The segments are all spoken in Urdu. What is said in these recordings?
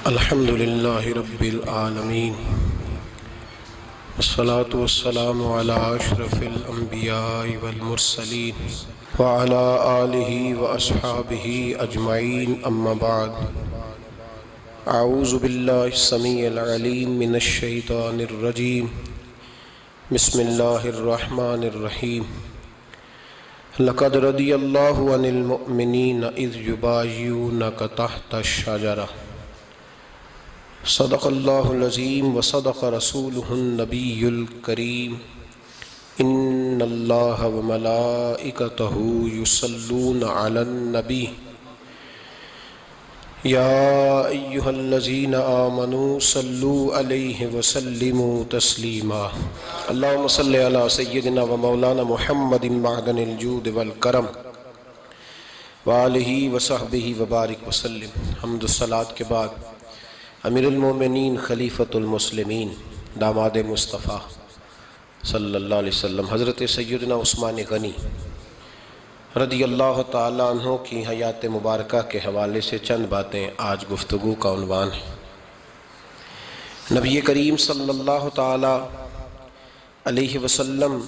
الحمد للہ رب العالمین والصلاة والسلام علی اشرف الانبیاء والمرسلین وعلی آلہ واصحابہ اجمعین اما بعد اعوذ باللہ السمیع العلیم من الشیطان الرجیم بسم اللہ الرحمن الرحیم لقد رضی اللہ عن المؤمنین اذ یبایعونک تحت الشجرہ صدق اللہ العظیم وصدق رسولہ النبی الکریم ان اللہ وملائکتہ یصلون علی النبی یا ایہا الذین آمنوا صلوا علیہ وسلموا تسلیما اللہم صلی علی سیدنا و مولانا محمد معدن الجود والکرم وآلہ وصحبہ وبارک وسلم۔ حمد و صلاۃ کے بعد امیر المومنین خلیفۃ المسلمین داماد مصطفیٰ صلی اللہ علیہ وسلم حضرت سیدنا عثمان غنی رضی اللہ تعالیٰ عنہ کی حیات مبارکہ کے حوالے سے چند باتیں آج گفتگو کا عنوان ہے۔ نبی کریم صلی اللہ تعالیٰ علیہ وسلم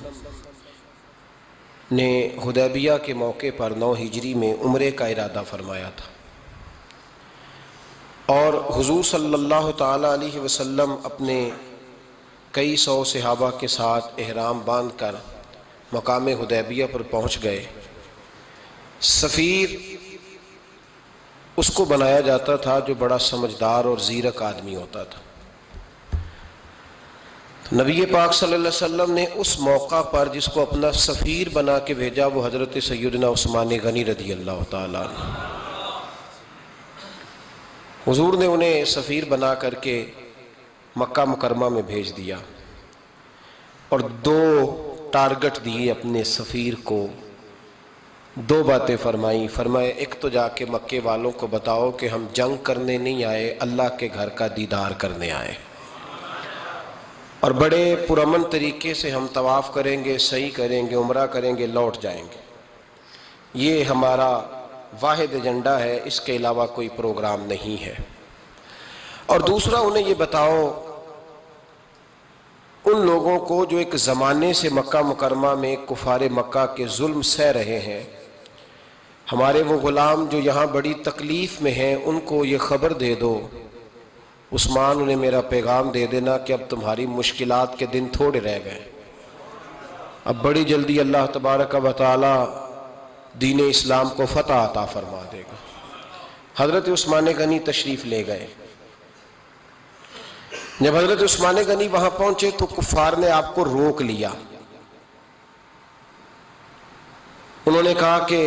نے حدیبیہ کے موقع پر 9 ہجری میں عمرے کا ارادہ فرمایا تھا، اور حضور صلی اللہ تعالیٰ علیہ وسلم اپنے کئی سو صحابہ کے ساتھ احرام باندھ کر مقام حدیبیہ پر پہنچ گئے۔ سفیر اس کو بنایا جاتا تھا جو بڑا سمجھدار اور زیرک آدمی ہوتا تھا۔ نبی پاک صلی اللہ علیہ وسلم نے اس موقع پر جس کو اپنا سفیر بنا کے بھیجا وہ حضرت سیدنا عثمان غنی رضی اللہ تعالیٰ عنہ۔ حضور نے انہیں سفیر بنا کر کے مکہ مکرمہ میں بھیج دیا اور 2 ٹارگٹ دیے اپنے سفیر کو، 2 باتیں فرمائیں۔ فرمائے ایک تو جا کے مکے والوں کو بتاؤ کہ ہم جنگ کرنے نہیں آئے، اللہ کے گھر کا دیدار کرنے آئے، اور بڑے پرامن طریقے سے ہم طواف کریں گے، سعی کریں گے، عمرہ کریں گے، لوٹ جائیں گے۔ یہ ہمارا واحد ایجنڈا ہے، اس کے علاوہ کوئی پروگرام نہیں ہے۔ اور دوسرا انہیں یہ بتاؤ ان لوگوں کو جو ایک زمانے سے مکہ مکرمہ میں کفار مکہ کے ظلم سہ رہے ہیں، ہمارے وہ غلام جو یہاں بڑی تکلیف میں ہیں، ان کو یہ خبر دے دو، عثمان انہیں میرا پیغام دے دینا کہ اب تمہاری مشکلات کے دن تھوڑے رہ گئے، اب بڑی جلدی اللہ تبارک و تعالی دین اسلام کو فتح عطا فرما دے گا۔ حضرت عثمان غنی تشریف لے گئے۔ جب حضرت عثمان غنی وہاں پہنچے تو کفار نے آپ کو روک لیا۔ انہوں نے کہا کہ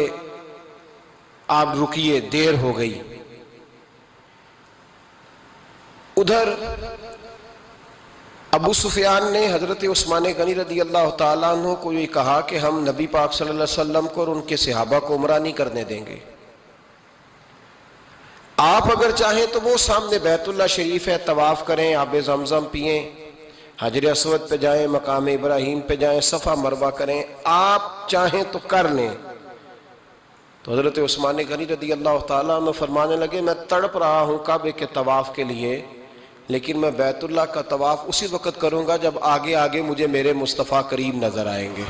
آپ رکیے، دیر ہو گئی۔ ادھر ابو سفیان نے حضرت عثمان غنی رضی اللہ تعالیٰ عنہ کو یہ کہا کہ ہم نبی پاک صلی اللہ علیہ وسلم کو اور ان کے صحابہ کو عمرہ نہیں کرنے دیں گے، آپ اگر چاہیں تو وہ سامنے بیت اللہ شریف ہے، طواف کریں، آب زمزم پئیں، حجر اسود پہ جائیں، مقام ابراہیم پہ جائیں، صفا مروہ کریں، آپ چاہیں تو کر لیں۔ تو حضرت عثمان غنی رضی اللہ تعالیٰ عنہ فرمانے لگے میں تڑپ رہا ہوں کعبے کے طواف کے لیے، لیکن میں بیت اللہ کا طواف اسی وقت کروں گا جب آگے آگے مجھے میرے مصطفیٰ کریم نظر آئیں گے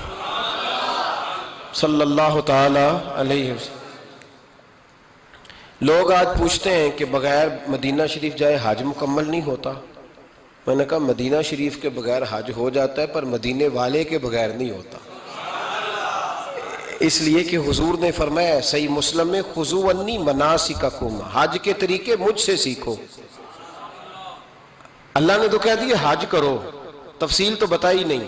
صلی اللہ تعالی علیہ وسلم۔ لوگ آج پوچھتے ہیں کہ بغیر مدینہ شریف جائے حج مکمل نہیں ہوتا۔ میں نے کہا مدینہ شریف کے بغیر حج ہو جاتا ہے، پر مدینے والے کے بغیر نہیں ہوتا، اس لیے کہ حضور نے فرمایا صحیح مسلم میں خذوا عنی مناسککم، حج کے طریقے مجھ سے سیکھو۔ اللہ نے تو کہہ دیا حج کرو، تفصیل تو بتائی نہیں،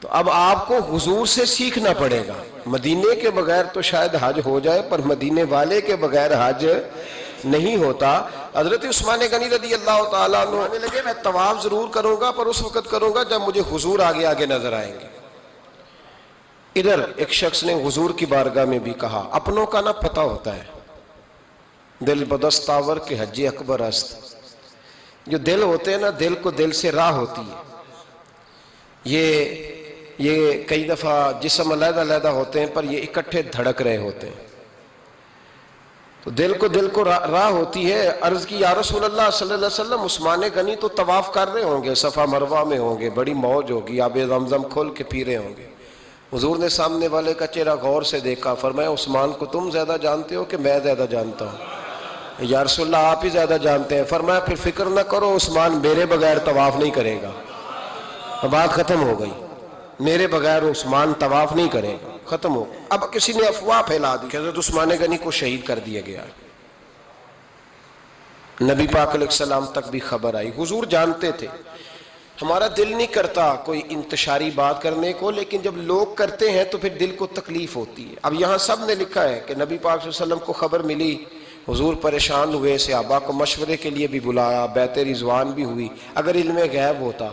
تو اب آپ کو حضور سے سیکھنا پڑے گا۔ مدینے کے بغیر تو شاید حج ہو جائے، پر مدینے والے کے بغیر حج نہیں ہوتا۔ حضرت عثمان غنی رضی اللہ تعالیٰ عنہ کہنے لگے میں طواف ضرور کروں گا، پر اس وقت کروں گا جب مجھے حضور آگے آگے نظر آئیں گے۔ ادھر ایک شخص نے حضور کی بارگاہ میں بھی کہا، اپنوں کا نہ پتہ ہوتا ہے، دل بدستاور کے حج اکبر است۔ جو دل ہوتے ہیں نا، دل کو دل سے راہ ہوتی ہے۔ یہ کئی دفعہ جسم علیحدہ علیحدہ ہوتے ہیں پر یہ اکٹھے دھڑک رہے ہوتے ہیں۔ دل کو راہ ہوتی ہے. عرض کی یا رسول اللہ صلی اللہ علیہ وسلم عثمان غنی تو طواف کر رہے ہوں گے، صفا مروہ میں ہوں گے، بڑی موج ہوگی، آب زمزم کھول کے پی رہے ہوں گے. حضور نے سامنے والے کا چہرہ غور سے دیکھا، فرمایا عثمان کو تم زیادہ جانتے ہو کہ میں زیادہ جانتا ہوں؟ یا رسول اللہ آپ ہی زیادہ جانتے ہیں. فرمایا پھر فکر نہ کرو، عثمان میرے بغیر طواف نہیں کرے گا. بات ختم ہو گئی، میرے بغیر عثمان طواف نہیں کرے گا، ختم ہو. اب کسی نے افواہ پھیلا دی کہ حضرت عثمان غنی کو شہید کر دیا گیا. نبی پاک علیہ السلام تک بھی خبر آئی. حضور جانتے تھے. ہمارا دل نہیں کرتا کوئی انتشاری بات کرنے کو، لیکن جب لوگ کرتے ہیں تو پھر دل کو تکلیف ہوتی ہے. اب یہاں سب نے لکھا ہے کہ نبی پاک صلی اللہ علیہ وسلم کو خبر ملی، حضور پریشان ہوئے، صحابہ کو مشورے کے لیے بھی بلایا، بیعت رضوان بھی ہوئی. اگر علم غیب ہوتا،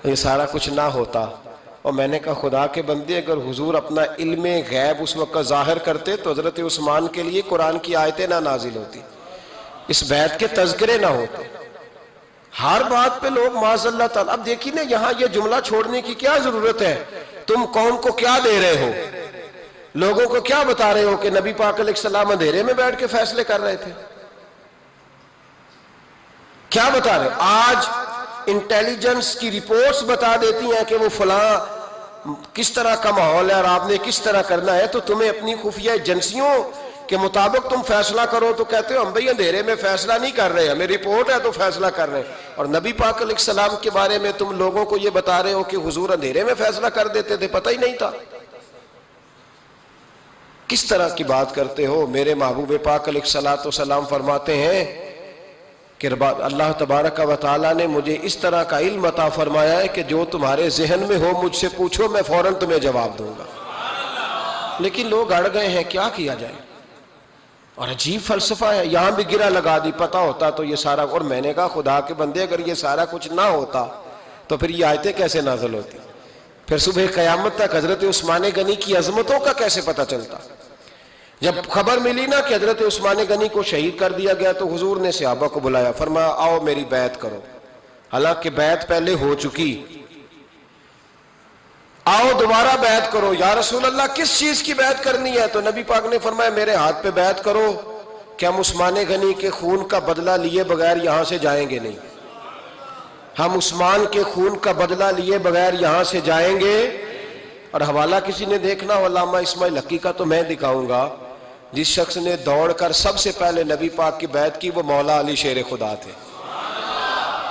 یہ سارا کچھ نہ ہوتا. اور میں نے کہا خدا کے بندے، اگر حضور اپنا علم غیب اس وقت ظاہر کرتے تو حضرت عثمان کے لیے قرآن کی آیتیں نہ نازل ہوتی، اس بیعت کے تذکرے نہ ہوتے. ہر بات پہ لوگ معاذ اللہ تعالیٰ. اب دیکھیے نا، یہاں یہ جملہ چھوڑنے کی کیا ضرورت ہے؟ تم قوم کو کیا دے رہے ہو؟ لوگوں کو کیا بتا رہے ہو کہ نبی پاک علیہ السلام اندھیرے میں بیٹھ کے فیصلے کر رہے تھے؟ کیا بتا رہے؟ آج انٹیلیجنس کی رپورٹس بتا دیتی ہیں کہ وہ فلاں کس طرح کا ماحول ہے اور آپ نے کس طرح کرنا ہے، تو تمہیں اپنی خفیہ ایجنسیوں کے مطابق تم فیصلہ کرو تو کہتے ہو ہم بھئی اندھیرے میں فیصلہ نہیں کر رہے، ہمیں رپورٹ ہے تو فیصلہ کر رہے ہیں. اور نبی پاک علیہ السلام کے بارے میں تم لوگوں کو یہ بتا رہے ہو کہ حضور اندھیرے میں فیصلہ کر دیتے تھے، پتہ ہی نہیں تھا. کس طرح کی بات کرتے ہو؟ میرے محبوب پاک علیہ السلام فرماتے ہیں کہ اللہ تبارک و تعالیٰ نے مجھے اس طرح کا علم عطا فرمایا ہے کہ جو تمہارے ذہن میں ہو مجھ سے پوچھو، میں فوراً تمہیں جواب دوں گا. لیکن لوگ اڑ گئے ہیں، کیا کیا جائے؟ اور عجیب فلسفہ ہے. یہاں بھی گرہ لگا دی، پتہ ہوتا تو یہ سارا. اور میں نے کہا خدا کے بندے، اگر یہ سارا کچھ نہ ہوتا تو پھر یہ آیتیں کیسے نازل ہوتی؟ پھر صبح قیامت تک حضرت عثمان غنی کی عظمتوں کا کیسے پتہ چلتا؟ جب خبر ملی نا کہ حضرت عثمان غنی کو شہید کر دیا گیا تو حضور نے صحابہ کو بلایا، فرمایا آؤ میری بیعت کرو. حالانکہ بیعت پہلے ہو چکی، آؤ دوبارہ بیعت کرو. یا رسول اللہ کس چیز کی بیعت کرنی ہے؟ تو نبی پاک نے فرمایا میرے ہاتھ پہ بیعت کرو کہ ہم عثمان غنی کے خون کا بدلہ لیے بغیر یہاں سے جائیں گے نہیں. ہم عثمان کے خون کا بدلہ لیے بغیر یہاں سے جائیں گے. اور حوالہ کسی نے دیکھنا ہو علامہ اسماعیل حقی کا تو میں دکھاؤں گا. جس شخص نے دوڑ کر سب سے پہلے نبی پاک کی بیعت کی وہ مولا علی شیر خدا تھے.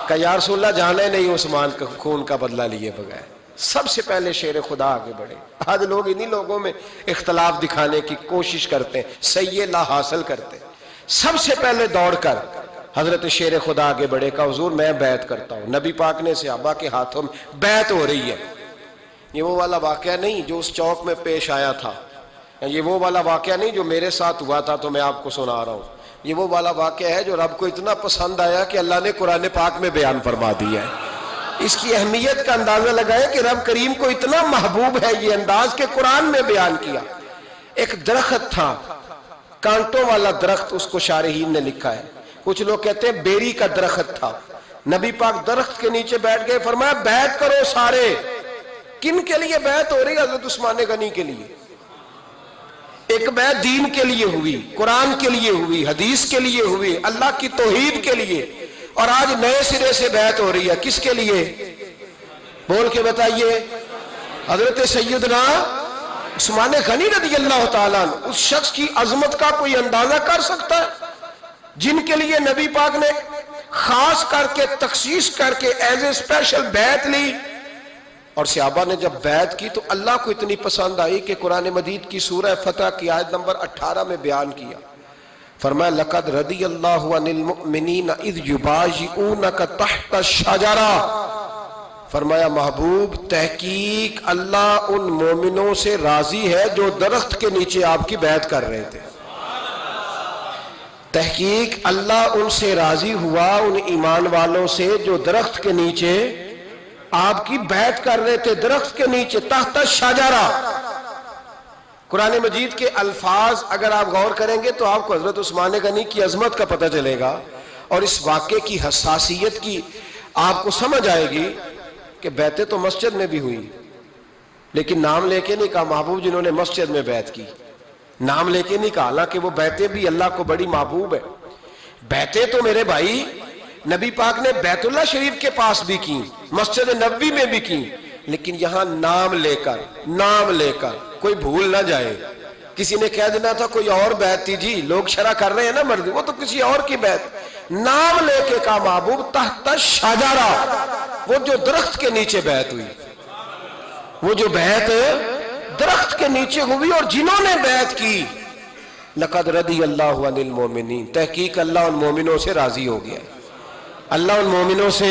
کہ یا رسول اللہ جانا ہی نہیں عثمان کا خون کا بدلہ لیے بغیر. سب سے پہلے شیر خدا آگے بڑھے. آج لوگ انہی لوگوں میں اختلاف دکھانے کی کوشش کرتے ہیں، صحیح لا حاصل کرتے ہیں. سب سے پہلے دوڑ کر حضرت شیر خدا آگے بڑھے کہ حضور میں بیعت کرتا ہوں. نبی پاک نے صحابہ کے ہاتھوں میں بیعت ہو رہی ہے. یہ وہ والا واقعہ نہیں جو اس چوک میں پیش آیا تھا، یہ وہ والا واقعہ نہیں جو میرے ساتھ ہوا تھا تو میں آپ کو سنا رہا ہوں. یہ وہ والا واقعہ ہے جو رب کو اتنا پسند آیا کہ اللہ نے قرآن پاک میں بیان فرما دیا ہے. اس کی اہمیت کا اندازہ لگائے کہ رب کریم کو اتنا محبوب ہے یہ انداز کہ قرآن میں بیان کیا. ایک درخت تھا، کانٹوں والا درخت، اس کو شارحین نے لکھا ہے. کچھ لوگ کہتے ہیں بیری کا درخت تھا. نبی پاک درخت کے نیچے بیٹھ گئے، فرمایا بیعت کرو سارے. کن کے لیے بیعت ہو رہی؟ حضرت عثمان غنی کے لیے. ایک بیعت دین کے لیے ہوئی، قرآن کے لیے ہوئی، حدیث کے لیے ہوئی، اللہ کی توحید کے لیے. اور آج نئے سرے سے بیعت ہو رہی ہے. کس کے لیے؟ بول کے بتائیے. حضرت سیدنا عثمان غنی رضی اللہ تعالیٰ عنہ. اس شخص کی عظمت کا کوئی اندازہ کر سکتا ہے؟ جن کے لیے نبی پاک نے خاص کر کے تخصیص کر کے ایز اے اسپیشل بیعت لی. اور صحابہ نے جب بیعت کی تو اللہ کو اتنی پسند آئی کہ قرآن مجید کی سورہ فتح کی آیت نمبر 18 میں بیان کیا. فرمایا لقد رضی اللہ عن المؤمنین اذ یبایعونک تحت الشجرہ. فرمایا محبوب تحقیق اللہ ان مومنوں سے راضی ہے جو درخت کے نیچے آپ کی بیعت کر رہے تھے. تحقیق اللہ ان سے راضی ہوا، ان ایمان والوں سے جو درخت کے نیچے آپ کی بیعت کر رہے تھے. درخت کے نیچے تحت الشجرہ. قرآن مجید کے الفاظ اگر آپ غور کریں گے تو آپ کو حضرت عثمان غنی کی عظمت کا پتہ چلے گا اور اس واقعے کی حساسیت کی آپ کو سمجھ آئے گی کہ بیعتیں تو مسجد میں بھی ہوئی لیکن نام لے کے نہیں کہا محبوب جنہوں نے مسجد میں بیعت کی. نام لے کے نہیں کہا، حالانکہ وہ بیعتیں بھی اللہ کو بڑی محبوب ہے. بیعتیں تو میرے بھائی نبی پاک نے بیت اللہ شریف کے پاس بھی کی، مسجد نبوی میں بھی کی، لیکن یہاں نام لے کر کوئی بھول نہ جائے. کسی نے کہہ دینا تھا کوئی اور بیعت تھی جی، لوگ شرع کر رہے ہیں نا مرضی، وہ تو کسی اور کی بیعت. نام لے کے کہا محبوب تحت شجرہ، وہ جو درخت کے نیچے بیعت ہوئی، وہ جو بیعت درخت کے نیچے ہوئی، اور جنہوں نے بیعت کی لقد رضی اللہ عن المومنین، تحقیق اللہ ان مومنوں سے راضی ہو گیا. اللہ ان مومنوں سے،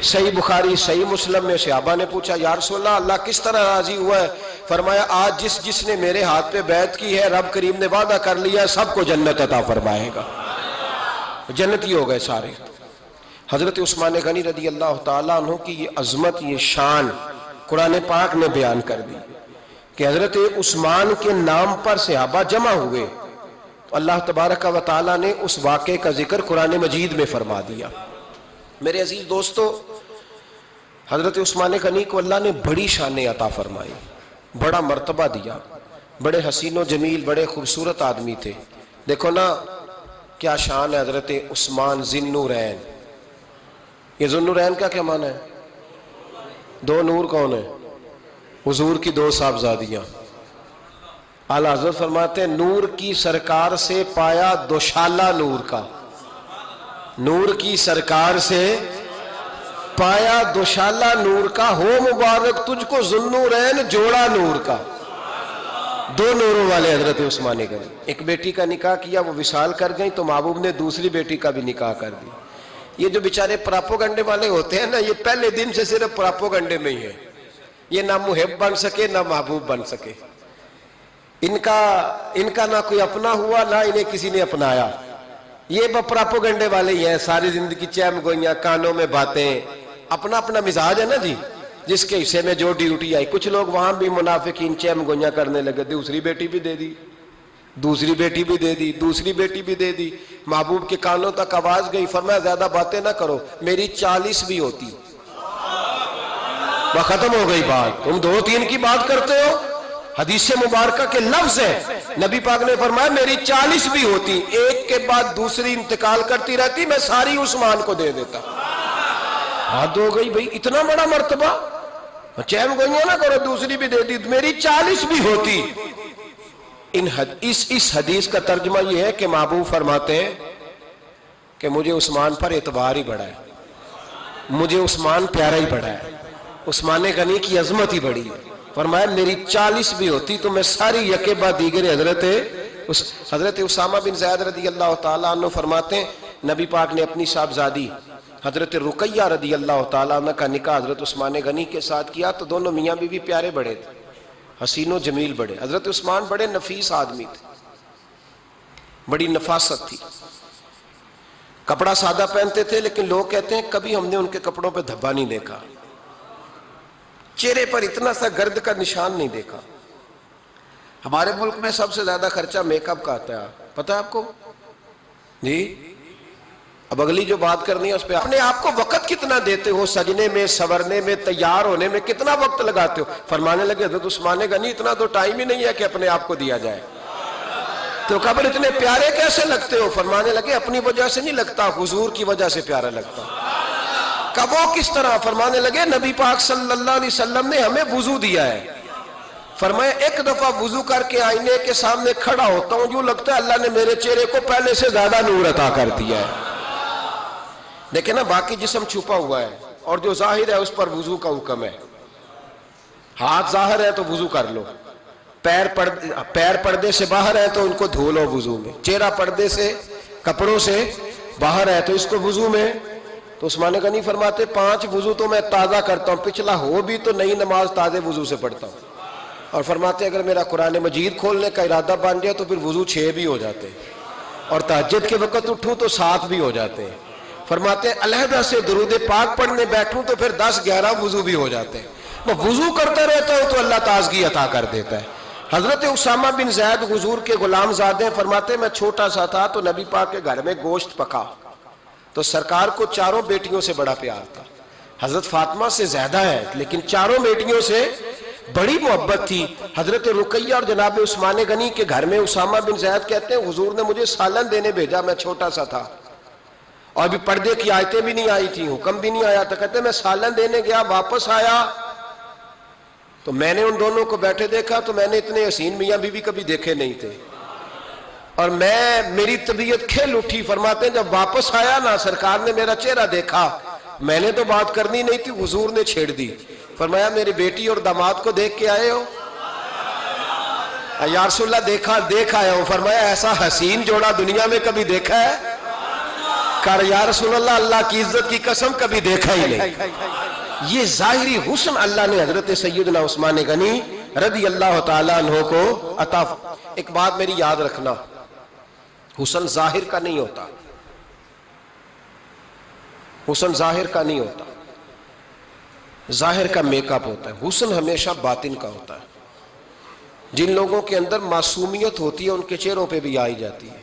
صحیح بخاری صحیح مسلم میں صحابہ نے پوچھا یا رسول اللہ اللہ کس طرح راضی ہوا ہے؟ فرمایا آج جس نے میرے ہاتھ پہ بیعت کی ہے رب کریم نے وعدہ کر لیا سب کو جنت عطا فرمائے گا، جنتی ہو گئے سارے. حضرت عثمان غنی رضی اللہ تعالیٰ عنہ کی یہ عظمت، یہ شان قرآن پاک نے بیان کر دی کہ حضرت عثمان کے نام پر صحابہ جمع ہوئے. اللہ تبارک و تعالیٰ نے اس واقعے کا ذکر قرآن مجید میں فرما دیا. میرے عزیز دوستو، حضرت عثمان غنی کو اللہ نے بڑی شانیں عطا فرمائی، بڑا مرتبہ دیا، بڑے حسین و جمیل، بڑے خوبصورت آدمی تھے. دیکھو نا کیا شان ہے حضرت عثمان ذی النورین. یہ ذو النورین کا کیا معنی ہے؟ دو نور کون ہیں؟ حضور کی دو صاحبزادیاں. اعلیٰ حضرت فرماتے ہیں نور کی سرکار سے پایا دوشالہ نور کا، نور کی سرکار سے پایا دوشالہ نور کا، ہو مبارک تجھ کو ذو النورین جوڑا نور کا. دو نوروں والے حضرت عثمان غنی. ایک بیٹی کا نکاح کیا، وہ وصال کر گئی تو محبوب نے دوسری بیٹی کا بھی نکاح کر دی. یہ جو بیچارے پراپوگنڈے والے ہوتے ہیں نا، یہ پہلے دن سے صرف پراپوگنڈے میں ہی ہے. یہ نہ محب بن سکے نہ محبوب بن سکے. ان کا نہ کوئی اپنا ہوا نہ انہیں کسی نے اپنایا. یہ پراپوگنڈے والے ہی ہیں، ساری زندگی چیم گوئیاں، کانوں میں باتیں، اپنا اپنا مزاج ہے نا جی، جس کے حصے میں جو ڈیوٹی آئی. کچھ لوگ وہاں بھی منافقین چیم گوئیاں کرنے لگے، دوسری بیٹی بھی دے دی، دوسری بیٹی بھی دے دی، دوسری بیٹی بھی دے دی. محبوب کے کانوں تک آواز گئی، فرمایا زیادہ باتیں نہ کرو، میری 40 بھی ہوتی. وہ ختم ہو گئی بات، تم 2-3 کی بات کرتے ہو. حدیث مبارکہ کے لفظ ہیں، نبی پاک نے فرمایا میری 40 بھی ہوتی، ایک کے بعد دوسری انتقال کرتی رہتی، میں ساری عثمان کو دے دیتا. حد ہو گئی بھئی، اتنا بڑا مرتبہ. چیم گوئیاں نہ کرو، دوسری بھی دے دی، میری 40 بھی ہوتی. اس حدیث کا ترجمہ یہ ہے کہ محبوب فرماتے ہیں کہ مجھے عثمان پر اعتبار ہی بڑا ہے، مجھے عثمان پیارا ہی بڑا ہے، عثمان غنی کی عظمت ہی بڑی ہے. فرمایا میری 40 بھی ہوتی تو میں ساری یکے بعد دیگر. حضرت اسامہ بن زید رضی اللہ تعالیٰ عنہ فرماتے ہیں نبی پاک نے اپنی صاحبزادی حضرت رقیہ رضی اللہ تعالیٰ عنہ کا نکاح حضرت عثمان غنی کے ساتھ کیا تو دونوں میاں بیوی پیارے بڑے تھے، حسین و جمیل بڑے. حضرت عثمان بڑے نفیس آدمی تھے، بڑی نفاست تھی، کپڑا سادہ پہنتے تھے، لیکن لوگ کہتے ہیں کبھی ہم نے ان کے کپڑوں پہ دھبا نہیں دیکھا، چہرے پر اتنا سا گرد کا نشان نہیں دیکھا. ہمارے ملک میں سب سے زیادہ خرچہ میک اپ کا آتا ہے، پتہ ہے آپ کو جی؟ اب اگلی جو بات کرنی ہے اس پہ اپنے آپ کو وقت کتنا دیتے ہو، سجنے میں، سورنے میں، تیار ہونے میں کتنا وقت لگاتے ہو. فرمانے لگے حضرت عثمان غنی اتنا تو ٹائم ہی نہیں ہے کہ اپنے آپ کو دیا جائے. تو قبر اتنے پیارے کیسے لگتے ہو؟ فرمانے لگے اپنی وجہ سے نہیں لگتا، حضور کی وجہ سے پیارا لگتا. کب وہ کس طرح؟ فرمانے لگے نبی پاک صلی اللہ علیہ وسلم نے ہمیں وضو دیا ہے. فرمایا ایک دفعہ وضو کر کے آئینے کے سامنے کھڑا ہوتا ہوں، یوں لگتا ہے اللہ نے میرے چہرے کو پہلے سے زیادہ نور عطا کر دیا ہے. دیکھیں نا باقی جسم چھپا ہوا ہے اور جو ظاہر ہے اس پر وضو کا حکم ہے. ہاتھ ظاہر ہے تو وضو کر لو، پیر پردے سے باہر ہے تو ان کو دھو لو وضو میں، چہرہ پردے سے کپڑوں سے باہر ہے تو اس کو وضو میں. تو عثمان غنی فرماتے 5 وضو تو میں تازہ کرتا ہوں، پچھلا ہو بھی تو نئی نماز تازے وضو سے پڑھتا ہوں. اور فرماتے اگر میرا قرآن مجید کھولنے کا ارادہ بن جائے تو پھر وضو 6 بھی ہو جاتے ہیں، اور تہجد کے وقت اٹھوں تو 7 بھی ہو جاتے ہیں. فرماتے علیحدہ سے درود پاک پڑھنے بیٹھوں تو پھر 10-11 وضو بھی ہو جاتے ہیں. میں وضو کرتا رہتا ہوں تو اللہ تازگی عطا کر دیتا ہے. حضرت اسامہ بن زید حضور کے غلام زادے فرماتے میں چھوٹا سا تھا تو نبی پاک کے گھر میں گوشت پکا تو سرکار کو 4 بیٹیوں سے بڑا پیار تھا. حضرت فاطمہ سے زیادہ ہے لیکن 4 بیٹیوں سے بڑی محبت تھی. حضرت رقیہ اور جناب عثمان غنی کے گھر میں اسامہ بن زید کہتے ہیں حضور نے مجھے سالن دینے بھیجا, میں چھوٹا سا تھا اور بھی پردے کی آیتیں بھی نہیں آئی تھی, حکم بھی نہیں آیا تھا. کہتے ہیں میں سالن دینے گیا, واپس آیا تو میں نے ان دونوں کو بیٹھے دیکھا تو میں نے اتنے حسین میاں بیوی کبھی دیکھے نہیں تھے, اور میری طبیعت کھل اٹھی. فرماتے ہیں جب واپس آیا نا, سرکار نے میرا چہرہ دیکھا, میں نے تو بات کرنی نہیں تھی, حضور نے چھیڑ دی. فرمایا میری بیٹی اور داماد کو دیکھ کے آئے ہو؟ یا رسول اللہ دیکھ آیا ہوں. فرمایا ایسا حسین جوڑا دنیا میں کبھی دیکھا ہے؟ کہا یا رسول اللہ اللہ کی عزت کی قسم کبھی دیکھا ہی نہیں. یہ ظاہری حسن اللہ نے حضرت سیدنا عثمان غنی رضی اللہ تعالیٰ عنہ کو عطا. ایک بات میری یاد رکھنا, حسن ظاہر کا نہیں ہوتا, حسن ظاہر کا نہیں ہوتا, ظاہر کا میک اپ ہوتا ہے. حسن ہمیشہ باطن کا ہوتا ہے. جن لوگوں کے اندر معصومیت ہوتی ہے ان کے چہروں پہ بھی آئی جاتی ہے.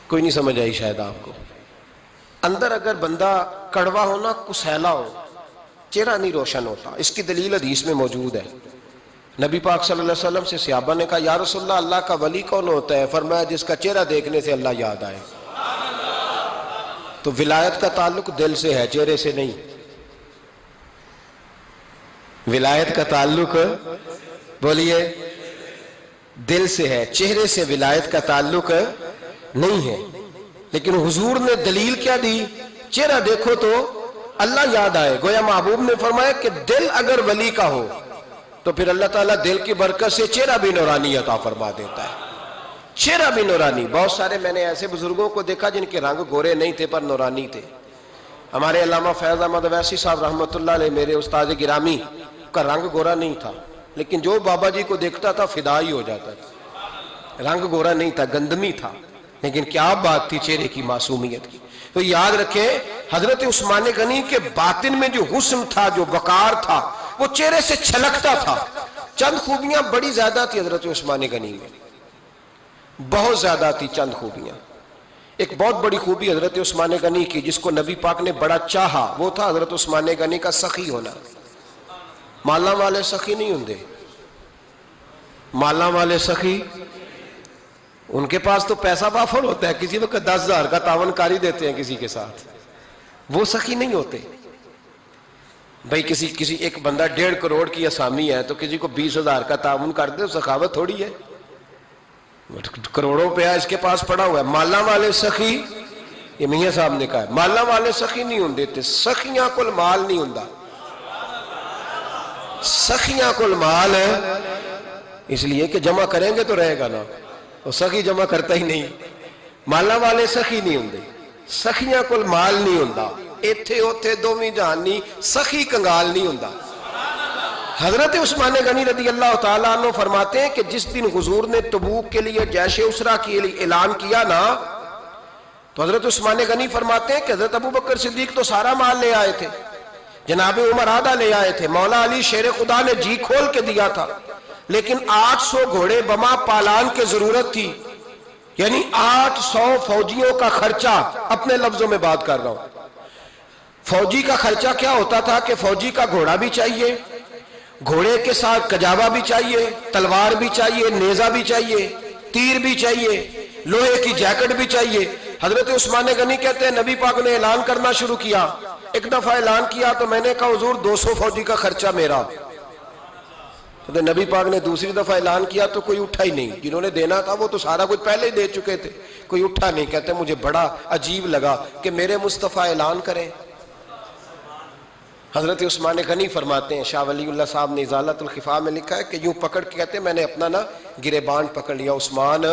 کوئی نہیں سمجھ آئی شاید آپ کو. اندر اگر بندہ کڑوا ہونا, کسیلا ہو, چہرہ نہیں روشن ہوتا. اس کی دلیل حدیث میں موجود ہے. نبی پاک صلی اللہ علیہ وسلم سے صحابہ نے کہا یا رسول اللہ اللہ کا ولی کون ہوتا ہے؟ فرمایا جس کا چہرہ دیکھنے سے اللہ یاد آئے. تو ولایت کا تعلق دل سے ہے, چہرے سے نہیں. ولایت کا تعلق بولیے دل سے ہے, چہرے سے ولایت کا تعلق نہیں ہے. لیکن حضور نے دلیل کیا دی؟ چہرہ دیکھو تو اللہ یاد آئے. گویا محبوب نے فرمایا کہ دل اگر ولی کا ہو تو پھر اللہ تعالیٰ دل کی برکت سے چہرہ بھی نورانی عطا فرما دیتا ہے. چہرہ بھی نورانی. بہت سارے میں نے ایسے بزرگوں کو دیکھا جن کے رنگ گورے نہیں تھے پر نورانی تھے. ہمارے علامہ فیض احمد اویسی صاحب رحمۃ اللہ علیہ, میرے استاد گرامی, کا رنگ گورا نہیں تھا, لیکن جو بابا جی کو دیکھتا تھا فدا ہی ہو جاتا تھا. رنگ گورا نہیں تھا, گندمی تھا, لیکن کیا بات تھی چہرے کی معصومیت کی. تو یاد رکھیں حضرت عثمان غنی کے باطن میں جو حسن تھا, جو وقار تھا, وہ چہرے سے چھلکتا تھا. چند خوبیاں بڑی زیادہ تھی حضرت عثمان غنی میں, بہت زیادہ تھی چند خوبیاں. ایک بہت بڑی خوبی حضرت عثمان غنی کی جس کو نبی پاک نے بڑا چاہا, وہ تھا حضرت عثمان غنی کا سخی ہونا. مالا والے سخی نہیں ہوندے, مالا والے سخی, ان کے پاس تو پیسہ وافر ہوتا ہے, کسی وقت 10,000 کا تعاون کاری دیتے ہیں کسی کے ساتھ, وہ سخی نہیں ہوتے. بھئی کسی ایک بندہ 1.5 کروڑ کی اسامی ہے تو کسی کو 20,000 کا تعاون کر دے, سخاوت تھوڑی ہے. کروڑوں روپیہ اس کے پاس پڑا ہوا ہے. مالا والے سخی, یہ میاں صاحب نے کہا ہے, مالا والے سخی نہیں ہوندے تے. سخیاں کل مال نہیں ہوندا, سخیاں کل مال ہے, اس لیے کہ جمع کریں گے تو رہے گا نا, وہ سخی جمع کرتا ہی نہیں. مالا والے سخی نہیں ہوندے, سخیاں کل مال نہیں ہوندا. ایتھے اوتھے دوویں جہانی, سخی کنگال نہیں ہوندا. حضرت عثمان غنی رضی اللہ تعالیٰ عنہ فرماتے ہیں کہ جس دن حضور نے تبوک کے لیے جیش اسرا کے لیے اعلان کیا نا, تو حضرت عثمان غنی فرماتے ہیں کہ حضرت ابو بکر صدیق تو سارا مال لے آئے تھے, جناب عمر آدھا لے آئے تھے, مولا علی شیر خدا نے جی کھول کے دیا تھا, لیکن 800 گھوڑے بما پالان کی ضرورت تھی. یعنی 800 فوجیوں کا خرچہ, اپنے لفظوں میں بات کر رہا ہوں. فوجی کا خرچہ کیا ہوتا تھا کہ فوجی کا گھوڑا بھی چاہیے, گھوڑے کے ساتھ کجاوا بھی چاہیے, تلوار بھی چاہیے, نیزہ بھی چاہیے, تیر بھی چاہیے, لوہے کی جیکٹ بھی چاہیے. حضرت عثمان غنی کہتے ہیں نبی پاک نے اعلان کرنا شروع کیا. ایک دفعہ اعلان کیا تو میں نے کہا حضور 200 فوجی کا خرچہ میرا. تو نبی پاک نے دوسری دفعہ اعلان کیا تو کوئی اٹھا ہی نہیں. جنہوں نے دینا تھا وہ تو سارا کچھ پہلے ہی دے چکے تھے, کوئی اٹھا نہیں. کہتے ہیں مجھے بڑا عجیب لگا کہ میرے مصطفیٰ اعلان کریں. حضرت عثمان غنی فرماتے ہیں, شاہ ولی اللہ صاحب نے ازالت الخفا میں لکھا ہے کہ یوں پکڑ کے کہتے ہیں میں نے اپنا نا گریبان پکڑ لیا, عثمان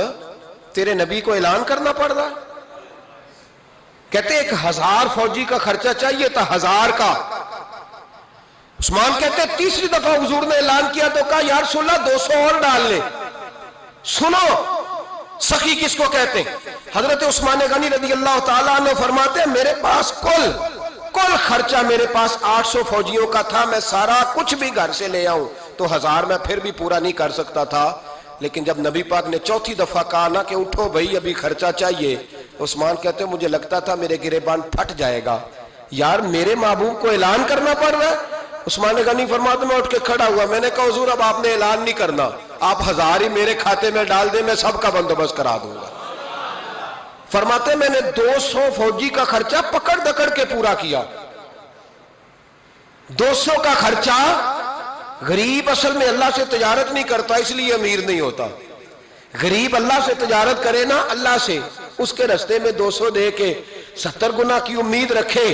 تیرے نبی کو اعلان کرنا پڑ رہا. کہتے 1000 فوجی کا خرچہ چاہیے تھا, 1000 کا. عثمان کہتے تیسری دفعہ حضور نے اعلان کیا تو کہا یا رسول اللہ 200 اور ڈال لے. سنو سخی کس کو کہتے ہیں. حضرت عثمان غنی رضی اللہ تعالیٰ عنہ فرماتے ہیں میرے پاس کل خرچہ میرے پاس 800 فوجیوں کا تھا, میں سارا کچھ بھی گھر سے لے آؤں تو 1000 میں پھر بھی پورا نہیں کر سکتا تھا. لیکن جب نبی پاک نے چوتھی دفعہ کہا نا کہ اٹھو بھئی ابھی خرچہ چاہیے, عثمان کہتے ہیں مجھے لگتا تھا میرے گریبان پھٹ جائے گا. یار میرے محبوب کو اعلان کرنا پڑ رہا ہے, عثمان غنی فرماتے میں اٹھ کے کھڑا ہوا، میں نے کہا حضور اب آپ نے اعلان نہیں کرنا، آپ 1000 ہی میرے کھاتے میں ڈال دیں، میں سب کا بندوبست کرا دوں گا۔ فرماتے میں نے 200 فوجی کا خرچہ پکڑ دکڑ کے پورا کیا۔ 200 کا خرچہ، غریب اصل میں اللہ سے تجارت نہیں کرتا اس لیے امیر نہیں ہوتا، غریب اللہ سے تجارت کرے نا، اللہ سے، اس کے رستے میں 200 دے کے 70 گنا کی امید رکھے،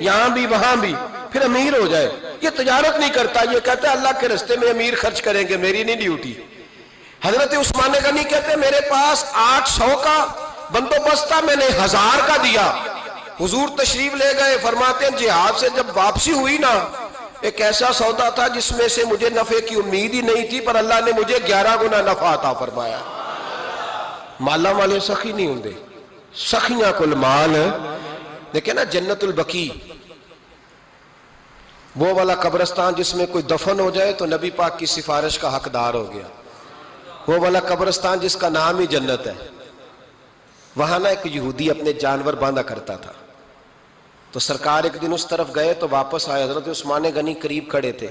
یہاں بھی وہاں بھی، پھر امیر ہو جائے۔ یہ تجارت نہیں کرتا، یہ کہتا ہے اللہ کے رستے میں امیر خرچ کریں گے، میری نہیں ڈیوٹی۔ حضرت عثمان غنی کہتے ہیں میرے پاس 800 کا بندوبست تھا، میں نے 1000 کا دیا۔ حضور تشریف لے گئے، فرماتے ہیں جہاد سے جب واپسی ہوئی نا، ایک ایسا سودا تھا جس میں سے مجھے نفع کی امید ہی نہیں تھی، پر اللہ نے مجھے 11 گنا نفع عطا فرمایا۔ مالا والے سخی نہیں ہوندے، سخیاں کل مال۔ دیکھیں نا جنت البقیع، وہ والا قبرستان جس میں کوئی دفن ہو جائے تو نبی پاک کی سفارش کا حقدار ہو گیا، وہ والا قبرستان جس کا نام ہی جنت ہے۔ وہاں نا ایک یہودی اپنے جانور باندھا کرتا تھا، تو سرکار ایک دن اس طرف گئے تو واپس آئے، حضرت عثمان غنی قریب کھڑے تھے،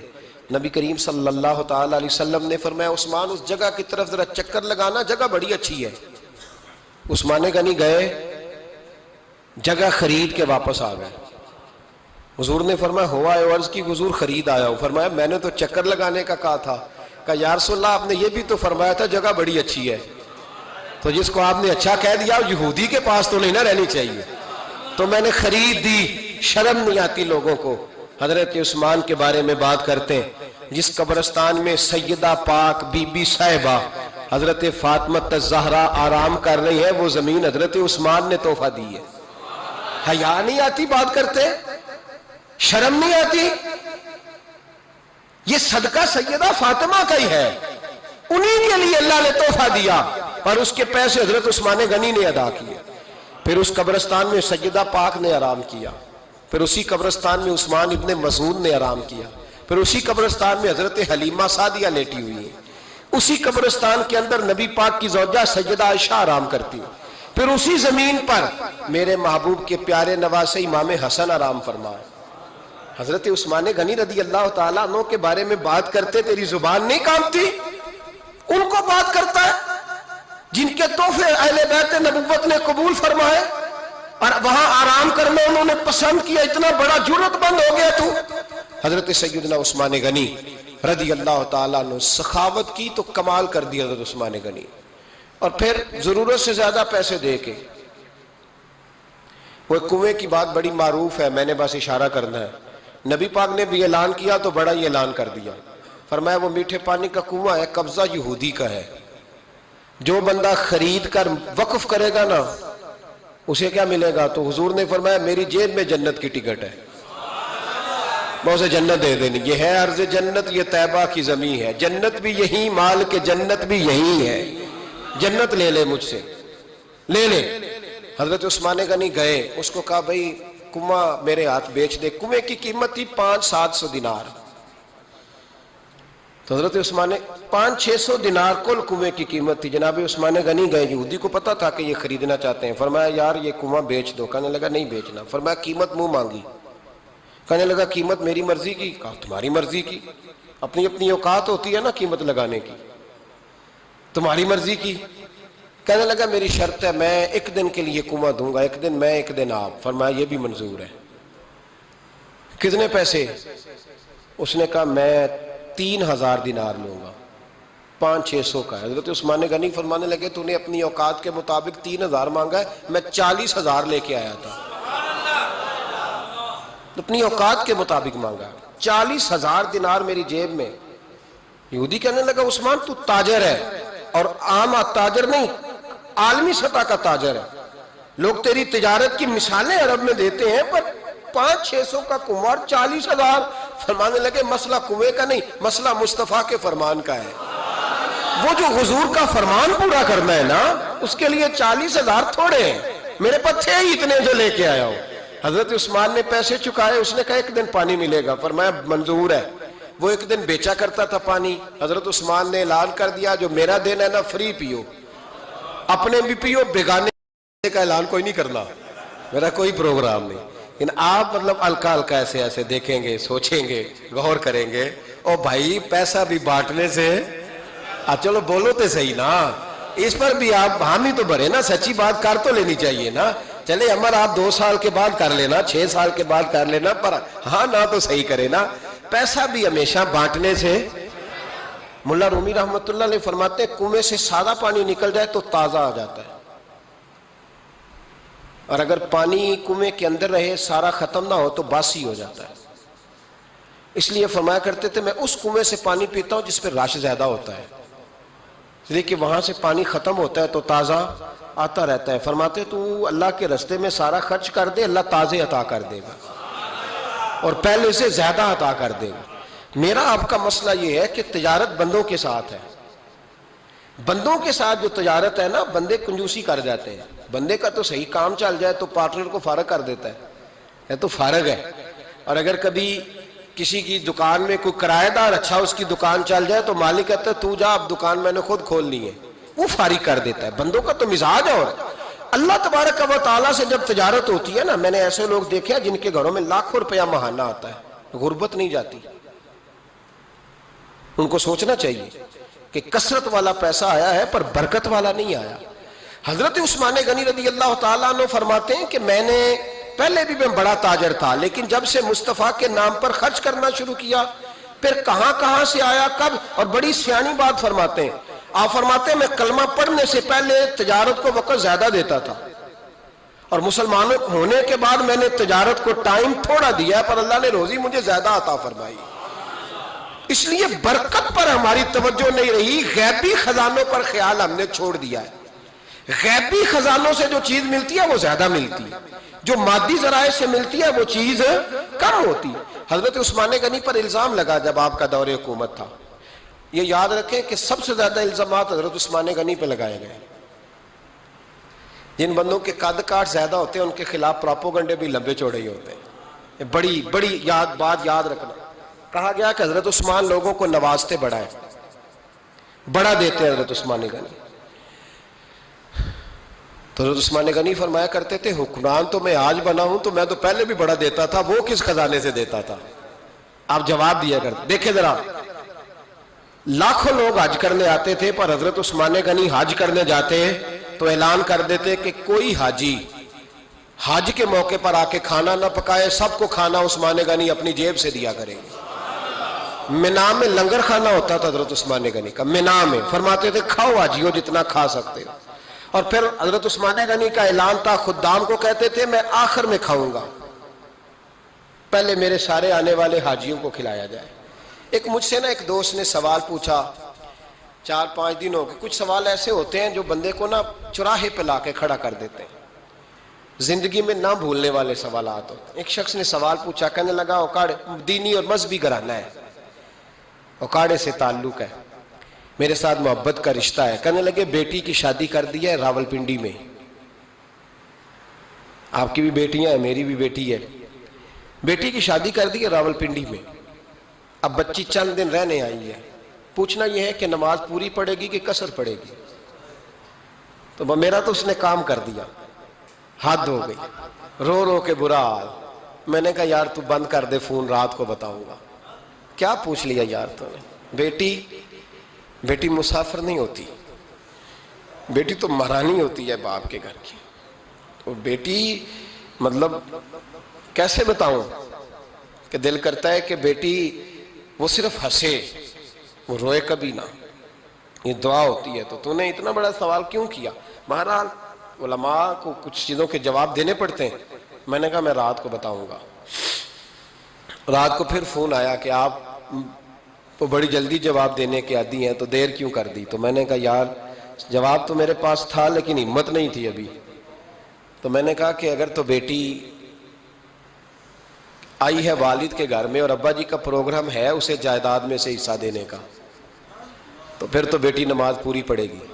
نبی کریم صلی اللہ تعالی علیہ وسلم نے فرمایا عثمان اس جگہ کی طرف ذرا چکر لگانا، جگہ بڑی اچھی ہے۔ عثمان غنی گئے، جگہ خرید کے واپس آ گئے۔ حضور نے فرمایا ہوا ہے؟ عرض کی حضور خرید آیا ہوں۔ فرمایا میں نے تو چکر لگانے کا کہا تھا۔ کہا یا رسول اللہ آپ نے یہ بھی تو فرمایا تھا جگہ بڑی اچھی ہے، تو جس کو آپ نے اچھا کہہ دیا یہودی کے پاس تو نہیں نہ رہنی چاہیے، تو میں نے خرید دی۔ شرم نہیں آتی لوگوں کو۔ حضرت عثمان کے بارے میں بات کرتے ہیں، جس قبرستان میں سیدہ پاک بی بی صاحبہ حضرت فاطمہ الزہرا آرام کر رہی ہے، وہ زمین حضرت عثمان نے تحفہ دی ہے۔ حیا نہیں آتی بات کرتے؟ شرم نہیں آتی؟ یہ صدقہ سیدہ فاطمہ کا ہی ہے، انہی کے لیے اللہ نے تحفہ دیا، پر اس کے پیسے حضرت عثمان غنی نے ادا کیے۔ پھر اس قبرستان میں سیدہ پاک نے آرام کیا، پھر اسی قبرستان میں عثمان ابن مسعود نے آرام کیا، پھر اسی قبرستان میں حضرت حلیمہ سعدیہ لیٹی ہوئی ہے، اسی قبرستان کے اندر نبی پاک کی زوجہ سیدہ عائشہ آرام کرتی ہے، پھر اسی زمین پر میرے محبوب کے پیارے نواسے امام حسن آرام فرمائے۔ حضرت عثمان غنی رضی اللہ تعالیٰ عنہ کے بارے میں بات کرتے تیری زبان نہیں کانپتی؟ ان کو بات کرتا ہے جن کے تحفے اہل بیت نبوت نے قبول فرمائے اور وہاں آرام کرنا انہوں نے پسند کیا، اتنا بڑا جرت بند ہو گیا تو۔ حضرت سیدنا عثمان غنی رضی اللہ تعالیٰ عنہ سخاوت کی تو کمال کر دیا حضرت عثمان غنی، اور پھر ضرورت سے زیادہ پیسے دے کے، وہ کنویں کی بات بڑی معروف ہے، میں نے بس اشارہ کرنا ہے، نبی پاک نے بھی اعلان کیا تو بڑا ہی اعلان کر دیا، فرمایا وہ میٹھے پانی کا کنواں ہے، قبضہ یہودی کا ہے، جو بندہ خرید کر وقف کرے گا نا اسے کیا ملے گا؟ تو حضور نے فرمایا میری جیب میں جنت کی ٹکٹ ہے، میں اسے جنت دے دینی، یہ ہے عرض جنت، یہ طیبہ کی زمین ہے، جنت بھی یہی، مال کے جنت بھی یہی ہے، جنت لے لے مجھ سے، لے لے۔ حضرت عثمان غنی گئے، اس کو کہا بھئی کنواں میرے ہاتھ بیچ دے، کنویں کی قیمت تھی 500-700 دینار، تو حضرت عثمان 500-600 دینار کل کنویں کی قیمت تھی۔ جناب عثمان غنی گئے، یہودی کو پتا تھا کہ یہ خریدنا چاہتے ہیں، فرمایا یار یہ کنواں بیچ دو، کہنے لگا نہیں بیچنا، فرمایا قیمت منہ مانگی، کہنے لگا قیمت میری مرضی کی، کہا تمہاری مرضی کی، اپنی اپنی اوقات ہوتی ہے نا قیمت لگانے کی، تمہاری مرضی کی، کہنے لگا میری شرط ہے میں ایک دن کے لیے کنواں دوں گا، ایک دن میں ایک دن آپ، فرمایا یہ بھی منظور ہے، کتنے پیسے؟ اس نے کہا میں 3000 دینار لوں گا، 500-600 کا ہے۔ حضرت عثمان غنی فرمانے لگے تو نے اپنی اوقات کے مطابق 3000 مانگا ہے، میں 40,000 لے کے آیا تھا، اپنی اوقات کے مطابق مانگا، 40,000 دینار میری جیب میں۔ یہودی کہنے لگا عثمان تو تاجر ہے، اور عام تاجر نہیں، عالمی سطح کا تاجر ہے، لوگ تیری تجارت کی مثالیں عرب میں دیتے ہیں، پر 500-600 کا کنواں 40,000، فرمانے لگے مسئلہ کنویں کا نہیں، مسئلہ مصطفیٰ کے فرمان کا ہے، وہ جو حضور کا فرمان پورا کرنا ہے نا، اس کے لیے 40,000 تھوڑے ہیں، میرے پاس تھے ہی اتنے جو لے کے آیا ہوں۔ حضرت عثمان نے پیسے چکائے، اس نے کہا ایک دن پانی ملے گا، فرمایا منظور ہے، وہ ایک دن بیچا کرتا تھا پانی، حضرت عثمان نے اعلان کر دیا جو میرا دن ہے نا فری پیو، اپنے بھی پیو، بیگانے کا اعلان کوئی نہیں کرنا، میرا کوئی پروگرام نہیں، لیکن آپ مطلب ہلکا ہلکا ایسے ایسے دیکھیں گے، سوچیں گے، غور کریں گے، او بھائی پیسہ بھی بانٹنے سے چلو بولو تو صحیح نا، اس پر بھی آپ حامی تو بھرے نا، سچی بات کر تو لینی چاہیے نا. چلے عمر آپ 2 سال کے بعد کر لینا، 6 سال کے بعد کر لینا، پر ہاں نہ تو صحیح کرے نا. پیسہ بھی ہمیشہ بانٹنے سے. ملا رومی رحمت اللہ علیہ فرماتے ہیں کنویں سے سادہ پانی نکل جائے تو تازہ آ جاتا ہے، اور اگر پانی کنویں کے اندر رہے سارا ختم نہ ہو تو باسی ہو جاتا ہے. اس لیے فرمایا کرتے تھے میں اس کنویں سے پانی پیتا ہوں جس پہ رش زیادہ ہوتا ہے، اس لیے کہ وہاں سے پانی ختم ہوتا ہے تو تازہ آتا رہتا ہے. فرماتے تو اللہ کے رستے میں سارا خرچ کر دے، اللہ تازے عطا کر دے گا اور پہلے سے زیادہ عطا کر دے گا. میرا آپ کا مسئلہ یہ ہے کہ تجارت بندوں کے ساتھ ہے. بندوں کے ساتھ جو تجارت ہے نا، بندے کنجوسی کر جاتے ہیں. بندے کا تو صحیح کام چل جائے تو پارٹنر کو فارغ کر دیتا ہے تو فارغ ہے، اور اگر کبھی کسی کی دکان میں کوئی کرایہ دار اچھا اس کی دکان چل جائے تو مالک کہتا ہے تو جا، اب دکان میں نے خود کھولنی ہے، وہ فارغ کر دیتا ہے. بندوں کا تو مزاج ہے. اور اللہ تبارک و تعالیٰ سے جب تجارت ہوتی ہے نا، میں نے ایسے لوگ دیکھے ہیں جن کے گھروں میں لاکھوں روپیہ ماہانہ آتا ہے، غربت نہیں جاتی. ان کو سوچنا چاہیے کہ کثرت والا پیسہ آیا ہے پر برکت والا نہیں آیا. حضرت عثمان غنی رضی اللہ تعالیٰ عنہ فرماتے ہیں کہ میں نے پہلے بھی میں بڑا تاجر تھا، لیکن جب سے مصطفیٰ کے نام پر خرچ کرنا شروع کیا، پھر کہاں کہاں سے آیا کب. اور بڑی سیانی بات فرماتے ہیں آپ، فرماتے ہیں میں کلمہ پڑھنے سے پہلے تجارت کو وقت زیادہ دیتا تھا، اور مسلمان ہونے کے بعد میں نے تجارت کو ٹائم تھوڑا دیا، پر اللہ نے روزی مجھے زیادہ عطا فرمائی. اس لیے برکت پر ہماری توجہ نہیں رہی، غیبی خزانوں پر خیال ہم نے چھوڑ دیا ہے. غیبی خزانوں سے جو چیز ملتی ہے وہ زیادہ ملتی ہے، جو مادی ذرائع سے ملتی ہے وہ چیز کم ہوتی. حضرت عثمان غنی پر الزام لگا جب آپ کا دور حکومت تھا. یہ یاد رکھیں کہ سب سے زیادہ الزامات حضرت عثمان غنی پہ لگائے گئے. جن بندوں کے قد کاٹ زیادہ ہوتے ہیں ان کے خلاف پراپوگنڈے بھی لمبے چوڑے ہی ہوتے ہیں. بڑی بڑی بات یاد رکھنا. کہا گیا کہ حضرت عثمان لوگوں کو نوازتے بڑا ہے، بڑا دیتے ہیں حضرت عثمان غنی. تو حضرت عثمان غنی فرمایا کرتے تھے حکمران تو میں آج بنا ہوں تو میں تو پہلے بھی بڑا دیتا تھا، وہ کس خزانے سے دیتا تھا؟ آپ جواب دیا کرتے. دیکھیں ذرا، لاکھوں لوگ حج کرنے آتے تھے، پر حضرت عثمان غنی حج کرنے جاتے تو اعلان کر دیتے کہ کوئی حاجی حج کے موقع پر آ کے کھانا نہ پکائے، سب کو کھانا عثمان غنی اپنی جیب سے دیا کریں گے. مینا میں لنگر کھانا ہوتا تھا حضرت عثمان غنی کا، مینا میں. فرماتے تھے کھاؤ حاجیو جتنا کھا سکتے ہو. اور پھر حضرت عثمان غنی کا اعلان تھا، خدام کو کہتے تھے میں آخر میں کھاؤں گا، پہلے میرے سارے آنے والے حاجیوں کو کھلایا جائے. ایک مجھ سے نا ایک دوست نے سوال پوچھا 4-5 دن ہو گئے. کچھ سوال ایسے ہوتے ہیں جو بندے کو نا چوراہے پہ لا کے کھڑا کر دیتے ہیں، زندگی میں نہ بھولنے والے سوالات ہوتے ہیں. ایک شخص نے سوال پوچھا، کہنے لگا اوکاڑے دینی اور مذہبی گھرانہ ہے، اوکاڑے سے تعلق ہے، میرے ساتھ محبت کا رشتہ ہے. کہنے لگے بیٹی کی شادی کر دی ہے راولپنڈی میں. آپ کی بھی بیٹیاں ہیں، میری بھی بیٹی ہے. بیٹی کی شادی کر دی ہے راولپنڈی میں. اب بچی چند دن رہنے آئی ہے. پوچھنا یہ ہے کہ نماز پوری پڑھے گی کہ قصر پڑھے گی؟ تو میرا تو اس نے کام کر دیا، حد ہو گئی، رو رو کے برا حال. میں نے کہا یار تو بند کر دے فون، رات کو بتاؤں گا. کیا پوچھ لیا یار تو نے؟ بیٹی مسافر نہیں ہوتی، بیٹی تو مہرانی ہوتی ہے باپ کے گھر کی. اور بیٹی مطلب کیسے بتاؤں کہ دل کرتا ہے کہ بیٹی وہ صرف ہنسے، وہ روئے کبھی نہ. یہ دعا ہوتی ہے. تو نے اتنا بڑا سوال کیوں کیا؟ بہرحال علماء کو کچھ چیزوں کے جواب دینے پڑتے ہیں. میں نے کہا میں رات کو بتاؤں گا. رات کو پھر فون آیا کہ آپ تو بڑی جلدی جواب دینے کے عادی ہیں تو دیر کیوں کر دی؟ تو میں نے کہا یار جواب تو میرے پاس تھا لیکن ہمت نہیں تھی ابھی. تو میں نے کہا کہ اگر تو بیٹی آئی ہے والد کے گھر میں اور ابا جی کا پروگرام ہے اسے جائیداد میں سے حصہ دینے کا، تو پھر تو بیٹی نماز پوری پڑے گی.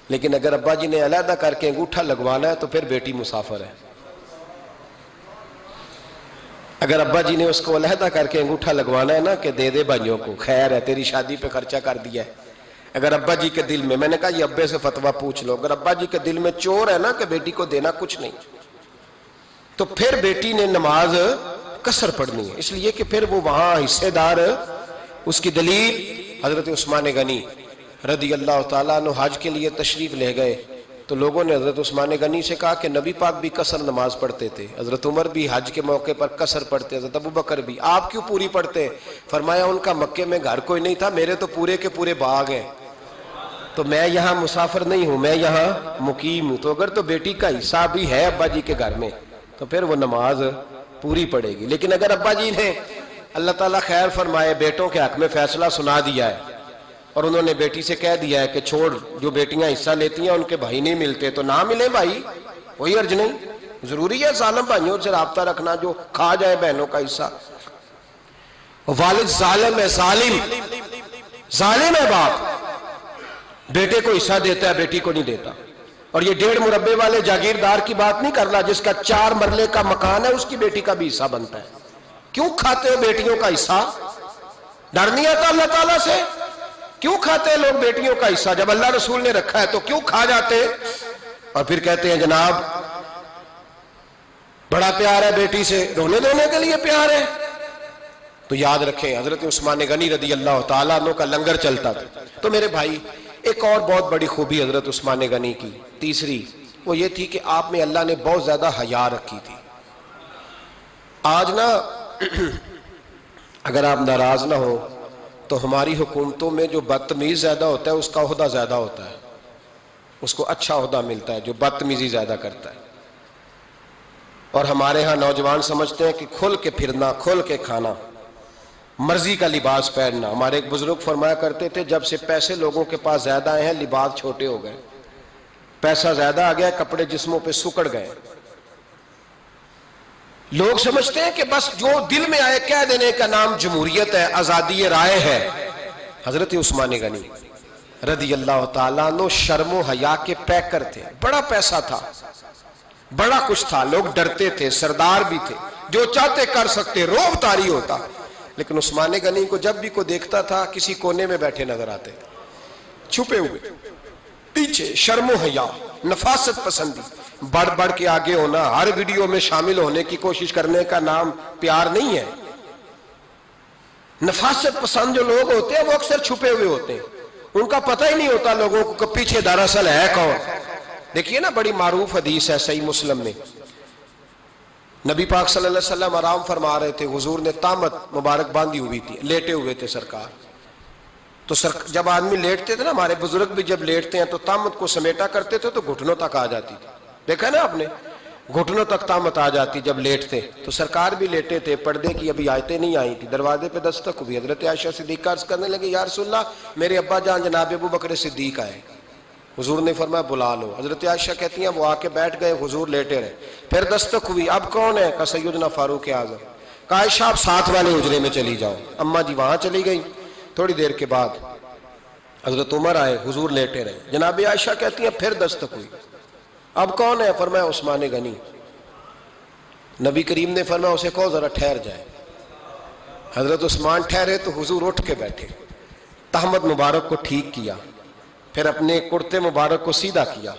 لیکن اگر ابا جی نے علیحدہ کر کے انگوٹھا لگوانا ہے تو پھر بیٹی مسافر ہے. اگر ابا جی نے اس کو علیحدہ کر کے انگوٹھا لگوانا ہے نا کہ دے دے بھائیوں کو، خیر ہے تیری شادی پہ خرچہ کر دیا ہے. اگر ابا جی کے دل میں نے کہا یہ ابے سے فتویٰ پوچھ لو، اگر ابا جی کے دل میں چور ہے نا کہ بیٹی کو دینا کچھ نہیں، تو پھر بیٹی نے نماز قصر پڑھنی ہے، اس لیے کہ پھر وہ وہاں حصے دار۔ اس کی دلیل حضرت عثمان غنی رضی اللہ تعالیٰ عنہ حج کے لیے تشریف لے گئے تو لوگوں نے حضرت عثمان غنی سے کہا کہ نبی پاک بھی قصر نماز پڑھتے تھے، حضرت عمر بھی حج کے موقع پر قصر پڑھتے، حضرت ابو بکر بھی، آپ کیوں پوری پڑھتے؟ فرمایا ان کا مکے میں گھر کوئی نہیں تھا، میرے تو پورے کے پورے باغ ہیں، تو میں یہاں مسافر نہیں ہوں، میں یہاں مقیم ہوں، تو اگر تو بیٹی کا حصہ بھی ہے ابا جی کے گھر میں تو پھر وہ نماز پوری پڑے گی۔ لیکن اگر ابا جی نے اللہ تعالیٰ خیر فرمائے بیٹوں کے حق میں فیصلہ سنا دیا ہے اور انہوں نے بیٹی سے کہہ دیا ہے کہ چھوڑ، جو بیٹیاں حصہ لیتی ہیں ان کے بھائی نہیں ملتے تو نہ ملے بھائی، کوئی عرض نہیں، ضروری ہے ظالم بھائیوں سے رابطہ رکھنا جو کھا جائے بہنوں کا حصہ۔ والد ظالم ہے، ظالم ہے باپ، بیٹے کو حصہ دیتا ہے بیٹی کو نہیں دیتا۔ اور یہ 1.5 مربے والے جاگیردار کی بات نہیں کر رہا، جس کا 4 مرلے کا مکان ہے اس کی بیٹی کا بھی حصہ بنتا ہے۔ کیوں کھاتے ہو بیٹیوں کا حصہ؟ ڈر نہیں آتا اللہ تعالیٰ سے؟ کیوں کھاتے ہیں لوگ بیٹیوں کا حصہ؟ جب اللہ رسول نے رکھا ہے تو کیوں کھا جاتے؟ اور پھر کہتے ہیں جناب بڑا پیار ہے بیٹی سے، رونے دھونے کے لیے پیار ہے۔ تو یاد رکھیں حضرت عثمان غنی رضی اللہ تعالیٰ عنہ کا لنگر چلتا تھا۔ تو میرے بھائی ایک اور بہت بڑی خوبی حضرت عثمان غنی کی تیسری وہ یہ تھی کہ آپ میں اللہ نے بہت زیادہ حیا رکھی تھی۔ آج نا اگر آپ ناراض نہ ہو تو ہماری حکومتوں میں جو بدتمیز زیادہ ہوتا ہے اس کا عہدہ زیادہ ہوتا ہے، اس کو اچھا عہدہ ملتا ہے جو بدتمیزی زیادہ کرتا ہے۔ اور ہمارے ہاں نوجوان سمجھتے ہیں کہ کھل کے پھرنا، کھل کے کھانا، مرضی کا لباس پہننا۔ ہمارے ایک بزرگ فرمایا کرتے تھے جب سے پیسے لوگوں کے پاس زیادہ آئے ہیں لباس چھوٹے ہو گئے، پیسہ زیادہ آ گیا کپڑے جسموں پہ سکڑ گئے۔ لوگ سمجھتے ہیں کہ بس جو دل میں آئے کہہ دینے کا نام جمہوریت ہے، آزادی رائے ہے۔ حضرت عثمان غنی رضی اللہ تعالیٰ عنہ شرم و حیا کے پیکر تھے، بڑا پیسہ تھا، بڑا کچھ تھا، لوگ ڈرتے تھے، سردار بھی تھے، جو چاہتے کر سکتے، روب طاری ہوتا۔ لیکن عثمان غنی کو جب بھی کوئی دیکھتا تھا کسی کونے میں بیٹھے نظر آتے، چھپے ہوئے، پیچھے، شرم و حیا، نفاست پسندی، بڑھ بڑھ کے آگے ہونا، ہر ویڈیو میں شامل ہونے کی کوشش کرنے کا نام پیار نہیں ہے۔ نفاست پسند جو لوگ ہوتے ہیں وہ اکثر چھپے ہوئے ہوتے ہیں، ان کا پتہ ہی نہیں ہوتا لوگوں کو کہ پیچھے دراصل ہے کون۔ دیکھیے نا بڑی معروف حدیث ہے صحیح مسلم میں، نبی پاک صلی اللہ علیہ وسلم آرام فرما رہے تھے، حضور نے تامت مبارک باندھی ہوئی تھی، لیٹے ہوئے تھے سرکار۔ تو جب آدمی لیٹتے تھے نا، ہمارے بزرگ بھی جب لیٹتے ہیں تو تامت کو سمیٹا کرتے تھے تو گھٹنوں تک آ جاتی تھی، دیکھا نا آپ نے، گھٹنوں تک تامت آ جاتی جب لیٹتے۔ تو سرکار بھی لیٹے تھے، پردے کی ابھی آیتیں نہیں آئی تھی، دروازے پہ دستک ہوئی، حضرت عائشہ صدیقہ عرض کرنے لگے یا رسول اللہ میرے ابا جان جناب ابو بکر صدیق آئے۔ حضور نے فرمایا بلا لو۔ حضرت عائشہ کہتی ہیں وہ آ کے بیٹھ گئے، حضور لیٹے رہے، پھر دستک ہوئی، اب کون ہے؟ کہا سیدنا فاروق اعظم۔ کہا عائشہ آپ ساتھ والے حجرے میں چلی جاؤ۔ اماں جی وہاں چلی گئی۔ تھوڑی دیر کے بعد حضرت عمر آئے، حضور لیٹے رہے، جناب عائشہ کہتی ہیں پھر دستک ہوئی، اب کون ہے؟ فرمایا عثمان غنی۔ نبی کریم نے فرمایا اسے کہو ذرا ٹھہر جائے۔ حضرت عثمان ٹھہرے تو حضور اٹھ کے بیٹھے، تہمت مبارک کو ٹھیک کیا، پھر اپنے کرتے مبارک کو سیدھا کیا،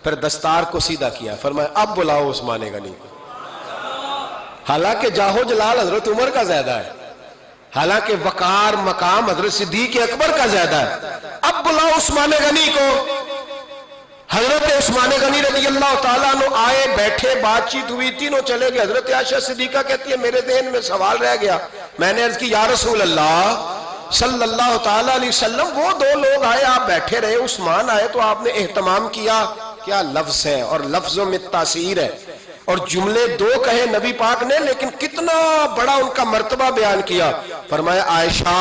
پھر دستار کو سیدھا کیا، فرمایا اب بلاؤ عثمان غنی کو۔ حالانکہ جاہو جلال حضرت عمر کا زیادہ ہے، حالانکہ وقار مقام حضرت صدیق اکبر کا زیادہ ہے، اب بلاؤ عثمان غنی کو۔ حضرت عثمان غنی رضی اللہ تعالیٰ عنہ آئے، بیٹھے، بات چیت ہوئی، تینوں چلے گئے۔ حضرت عائشہ صدیقہ کہتی ہے میرے ذہن میں سوال رہ گیا، میں نے عرض کی یا رسول اللہ صلی اللہ تعالیٰ علیہ وسلم وہ دو لوگ آئے، آپ بیٹھے رہے، عثمان آئے تو آپ نے اہتمام کیا، کیا لفظ ہے اور لفظوں میں تاثیر ہے، اور جملے دو کہے نبی پاک نے لیکن کتنا بڑا ان کا مرتبہ بیان کیا۔ فرمایا عائشہ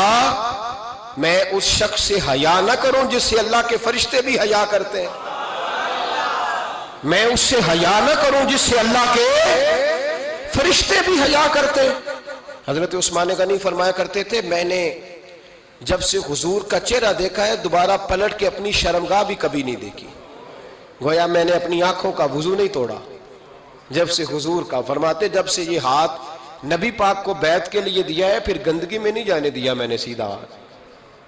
میں اس شخص سے حیا نہ کروں جس سے اللہ کے فرشتے بھی حیا کرتے ہیں، میں اس سے حیا نہ کروں جس سے اللہ کے فرشتے بھی حیا کرتے ہیں۔ حضرت عثمان غنی فرمایا کرتے تھے میں نے جب سے حضور کا چہرہ دیکھا ہے دوبارہ پلٹ کے اپنی شرمگاہ بھی کبھی نہیں دیکھی، گویا میں نے اپنی آنکھوں کا وضو نہیں توڑا جب سے حضور کا۔ فرماتے جب سے یہ ہاتھ نبی پاک کو بیعت کے لیے دیا ہے پھر گندگی میں نہیں جانے دیا میں نے سیدھا ہاتھ۔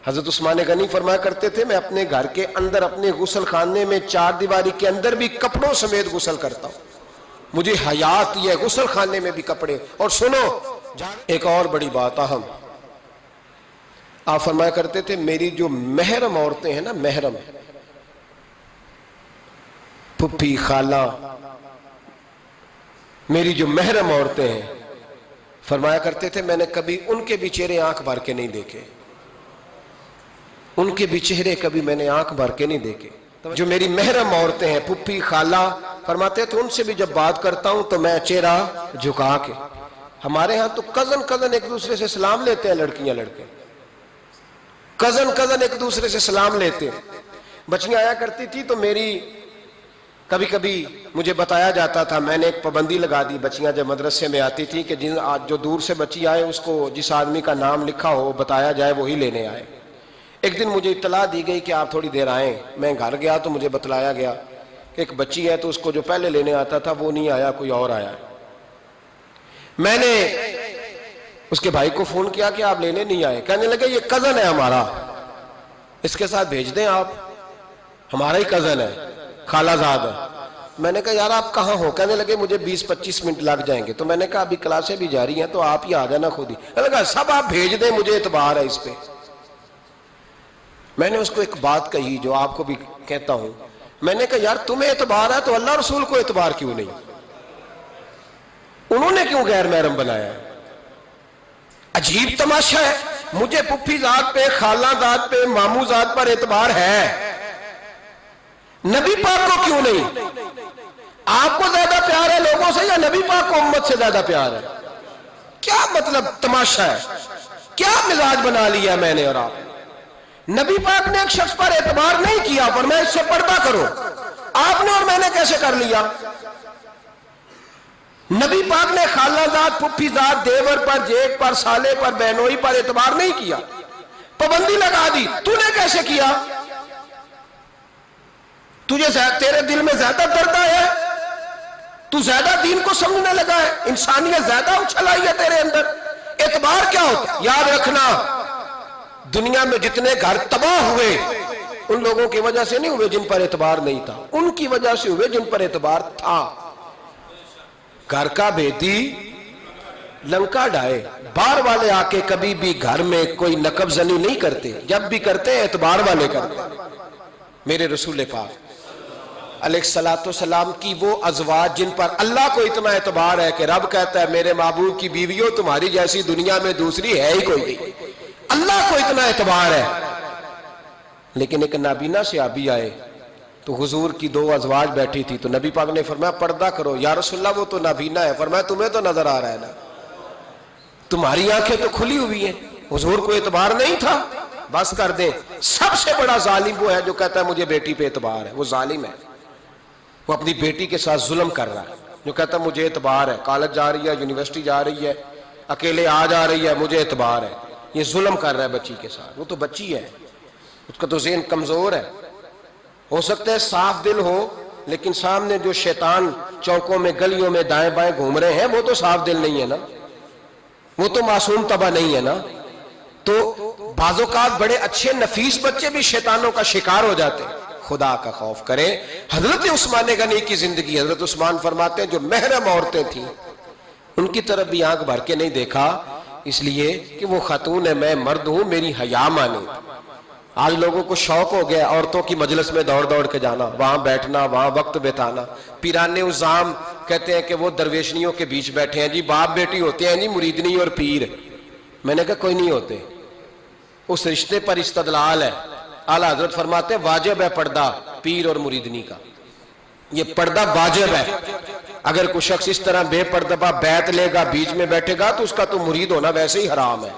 حضرت عثمان غنی فرمایا کرتے تھے میں اپنے گھر کے اندر اپنے غسل خانے میں 4 دیواری کے اندر بھی کپڑوں سمیت غسل کرتا ہوں، مجھے حیا آتی ہے غسل خانے میں بھی کپڑے. اور سنو ایک اور بڑی بات اہم، آپ فرمایا کرتے تھے میری جو محرم عورتیں ہیں نا، محرم پھپھی خالہ، میری جو محرم عورتیں ہیں، فرمایا کرتے تھے میں نے کبھی ان کے بھی چہرے آنکھ بھر کے نہیں دیکھے، ان کے بھی چہرے کبھی میں نے آنکھ بھر کے نہیں دیکھے. جو میری محرم عورتیں ہیں پھپھی خالہ، فرماتے تھے ان سے بھی جب بات کرتا ہوں تو میں چہرہ جھکا کے. ہمارے ہاں تو کزن ایک دوسرے سے سلام لیتے ہیں، لڑکیاں لڑکے کزن ایک دوسرے سے سلام لیتے ہیں. بچیاں آیا کرتی تھی تو میری کبھی کبھی مجھے بتایا جاتا تھا، میں نے ایک پابندی لگا دی، بچیاں جب مدرسے میں آتی تھی کہ جو دور سے بچی آئے اس کو جس آدمی کا نام لکھا ہو بتایا جائے وہی لینے آئے. ایک دن مجھے اطلاع دی گئی کہ آپ تھوڑی دیر آئیں. میں گھر گیا تو مجھے بتلایا گیا کہ ایک بچی ہے تو اس کو جو پہلے لینے آتا تھا وہ نہیں آیا، کوئی اور آیا. میں نے اس کے بھائی کو فون کیا کہ آپ لینے نہیں آئے. کہنے لگے یہ کزن ہے ہمارا، اس کے ساتھ بھیج دیں، آپ ہمارا ہی کزن ہے، خالہ زاد ہے. میں نے کہا یار آپ کہاں ہو؟ کہنے لگے مجھے 20-25 منٹ لگ جائیں گے. تو میں نے کہا ابھی کلاسیں بھی جاری ہیں تو آپ ہی آ جانا خود ہی. میں نے کہا سب آپ بھیج دیں، مجھے اعتبار ہے اس پہ. میں نے اس کو ایک بات کہی جو آپ کو بھی کہتا ہوں، میں نے کہا یار تمہیں اعتبار ہے تو اللہ رسول کو اعتبار کیوں نہیں؟ انہوں نے کیوں غیر محرم بنایا ہے؟ عجیب تماشا ہے. مجھے پھپھی ذات پہ، خالہ ذات پہ، ماموں ذات پر اعتبار ہے، نبی پاک کو کیوں نہیں؟ آپ کو زیادہ پیار ہے لوگوں سے یا نبی پاک کو امت سے زیادہ پیار ہے؟ کیا مطلب تماشا ہے؟ کیا مزاج بنا لیا میں نے اور آپ؟ نبی پاک نے ایک شخص پر اعتبار نہیں کیا، پر میں اس سے پردہ کرو. آپ نے اور میں نے کیسے کر لیا؟ نبی پاک نے خالہ ذات، پھپھی ذات، دیور پر، جیٹ پر، سالے پر، بہنوئی پر اعتبار نہیں کیا، پابندی لگا دی. تو نے کیسے کیا؟ تیرے دل میں زیادہ درد ہے، تو زیادہ دین کو سمجھنے لگا ہے، انسانیت زیادہ اچھل آئی ہے تیرے اندر. اعتبار کیا ہوتا؟ یاد رکھنا دنیا میں جتنے گھر تباہ ہوئے ان لوگوں کی وجہ سے نہیں ہوئے جن پر اعتبار نہیں تھا، ان کی وجہ سے ہوئے جن پر اعتبار تھا. گھر کا بیٹی لنکا ڈھائے، بار والے آ کے کبھی بھی گھر میں کوئی نقب زنی نہیں کرتے، جب بھی کرتے اعتبار والے کرتے. میرے رسول پاک علیہ السلام کی وہ ازواج جن پر اللہ کو اتنا اعتبار ہے کہ رب کہتا ہے میرے محبوب کی بیویوں تمہاری جیسی دنیا میں دوسری ہے ہی کوئی نہیں. اللہ کو اتنا اعتبار ہے. لیکن ایک نابینا صحابی آئے تو حضور کی 2 ازواج بیٹھی تھی تو نبی پاک نے فرمایا پردہ کرو. یا رسول اللہ وہ تو نابینا ہے. فرمایا تمہیں تو نظر آ رہا ہے نا، تمہاری آنکھیں تو کھلی ہوئی ہیں. حضور کو اعتبار نہیں تھا، بس کر دیں. سب سے بڑا ظالم وہ ہے جو کہتا ہے مجھے بیٹی پہ اعتبار ہے. وہ ظالم ہے، وہ اپنی بیٹی کے ساتھ ظلم کر رہا ہے. جو کہتا ہے مجھے اعتبار ہے، کالج جا رہی ہے، یونیورسٹی جا رہی ہے، اکیلے آ جا رہی ہے، مجھے اعتبار ہے. یہ ظلم کر رہا ہے بچی کے ساتھ. وہ تو بچی ہے، اس کا تو ذہن کمزور ہے. ہو سکتا ہے صاف دل ہو، لیکن سامنے جو شیطان چوکوں میں گلیوں میں دائیں بائیں گھوم رہے ہیں وہ تو صاف دل نہیں ہے نا، وہ تو معصوم طبع نہیں ہے نا. تو بعض اوقات بڑے اچھے نفیس بچے بھی شیطانوں کا شکار ہو جاتے ہیں. خدا کا خوف کریں. حضرت عثمان غنی کی زندگی، حضرت عثمان فرماتے ہیں جو محرم عورتیں تھیں ان کی طرف بھی آنکھ بھر کے نہیں دیکھا، اس لیے کہ وہ خاتون ہے، میں مرد ہوں، میری حیا مانی. آج لوگوں کو شوق ہو گیا عورتوں کی مجلس میں دوڑ دوڑ کے جانا، وہاں بیٹھنا، وہاں وقت بتانا. پیرانے عظام کہتے ہیں کہ وہ درویشنیوں کے بیچ بیٹھے ہیں جی، باپ بیٹی ہوتے ہیں جی، مریدنی اور پیر. میں نے کہا کوئی نہیں ہوتے. اس رشتے پر استدلال ہے. اعلیٰ حضرت فرماتے ہیں واجب ہے پردہ پیر اور مریدنی کا، یہ پردہ واجب ہے. اگر کوئی شخص اس طرح بے پردہ بیعت لے گا، بیچ میں بیٹھے گا، تو اس کا تو مرید ہونا ویسے ہی حرام ہے،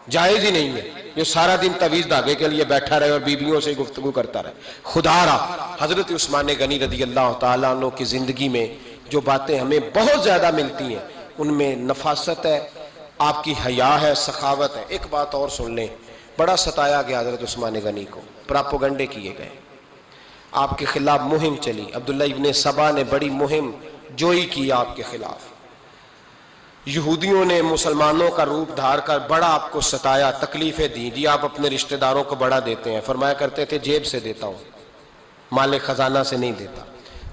جائز ہی نہیں ہے. جو سارا دن تویز دھاگے کے لیے بیٹھا رہے اور بیویوں سے گفتگو کرتا رہے. خدا را حضرت عثمان غنی رضی اللہ تعالیٰ عنہ کی زندگی میں جو باتیں ہمیں بہت زیادہ ملتی ہیں ان میں نفاست ہے، آپ کی حیا ہے، سخاوت ہے. ایک بات اور سن لیں، بڑا ستایا گیا حضرت عثمان غنی کو، پراپوگنڈے کیے گئے، آپ کے خلاف مہم چلی. عبداللہ ابن سبا نے بڑی مہم جوئی کی آپ کے خلاف. یہودیوں نے مسلمانوں کا روپ دھار کر بڑا آپ کو ستایا، تکلیفیں دی. جی آپ اپنے رشتہ داروں کو بڑا دیتے ہیں، فرمایا کرتے تھے جیب سے دیتا ہوں، مال خزانہ سے نہیں دیتا.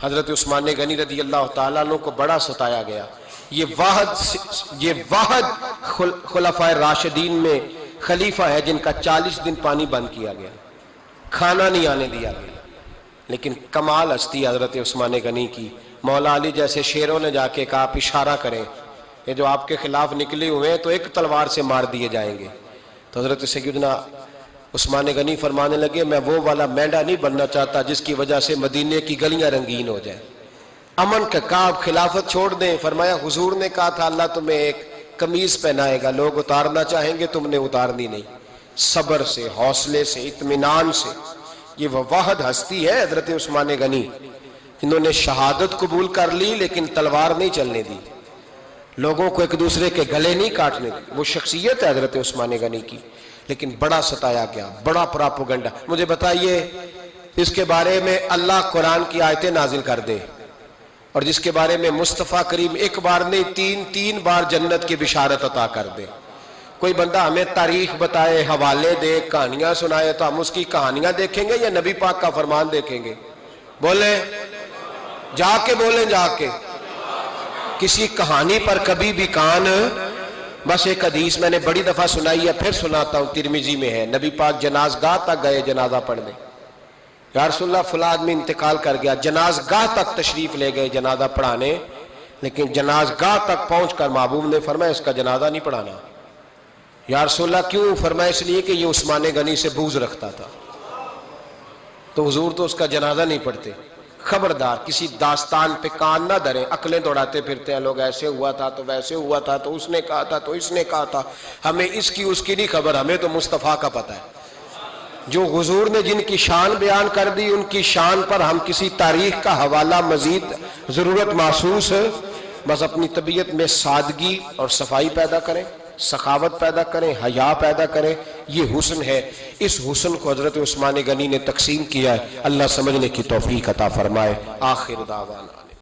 حضرت عثمان غنی رضی اللہ تعالیٰ عنہ کو بڑا ستایا گیا. یہ واحد خلفائے راشدین میں خلیفہ ہے جن کا 40 دن پانی بند کیا گیا، کھانا نہیں آنے دیا گیا. لیکن کمال ہستی حضرت عثمان غنی کی. مولا علی جیسے شیروں نے جا کے کہا آپ اشارہ کریں، یہ جو آپ کے خلاف نکلے ہوئے ہیں تو ایک تلوار سے مار دیے جائیں گے. تو حضرت سیدنا عثمان غنی فرمانے لگے میں وہ والا مینڈا نہیں بننا چاہتا جس کی وجہ سے مدینے کی گلیاں رنگین ہو جائیں. امن کا کہا آپ خلافت چھوڑ دیں. فرمایا حضور نے کہا تھا اللہ تمہیں ایک قمیض پہنائے گا، لوگ اتارنا چاہیں گے، تم نے اتارنی نہیں. صبر سے، حوصلے سے، اطمینان سے. یہ وہ واحد ہستی ہے حضرت عثمان غنی جنہوں نے شہادت قبول کر لی لیکن تلوار نہیں چلنے دی، لوگوں کو ایک دوسرے کے گلے نہیں کاٹنے دی. وہ شخصیت ہے حضرت عثمان غنی کی. لیکن بڑا ستایا گیا، بڑا پراپوگنڈا. مجھے بتائیے اس کے بارے میں اللہ قرآن کی آیتیں نازل کر دے اور جس کے بارے میں مصطفیٰ کریم ایک بار نہیں تین بار جنت کی بشارت عطا کر دے. کوئی بندہ ہمیں تاریخ بتائے، حوالے دے، کہانیاں سنائے تو ہم اس کی کہانیاں دیکھیں گے یا نبی پاک کا فرمان دیکھیں گے؟ بولیں، جا کے بولیں، جا کے. کسی کہانی پر کبھی بھی کان. بس ایک حدیث میں نے بڑی دفعہ سنائی ہے، پھر سناتا ہوں، ترمذی میں ہے. نبی پاک جنازگاہ تک گئے جنازہ پڑھنے. یا رسول اللہ فلاں آدمی انتقال کر گیا. جنازگاہ تک تشریف لے گئے جنازہ پڑھانے، لیکن جنازگاہ تک پہنچ کر محبوب نے فرمایا اس کا جنازہ نہیں پڑھانا. یا رسول اللہ کیوں؟ فرمایا اس لیے کہ یہ عثمان غنی سے بغض رکھتا تھا، تو حضور تو اس کا جنازہ نہیں پڑھتے. خبردار کسی داستان پہ کان نہ دھریں. عقلیں دوڑاتے پھرتے ہیں لوگ، ایسے ہوا تھا تو ویسے ہوا تھا تو اس نے کہا تھا تو اس نے کہا تھا. ہمیں اس کی نہیں خبر، ہمیں تو مصطفیٰ کا پتہ ہے. جو حضور نے جن کی شان بیان کر دی ان کی شان پر ہم کسی تاریخ کا حوالہ مزید ضرورت محسوس ہے. بس اپنی طبیعت میں سادگی اور صفائی پیدا کریں، سخاوت پیدا کریں، حیا پیدا کریں. یہ حسن ہے. اس حسن کو حضرت عثمان غنی نے تقسیم کیا ہے. اللہ سمجھنے کی توفیق عطا فرمائے. آخر دعوانا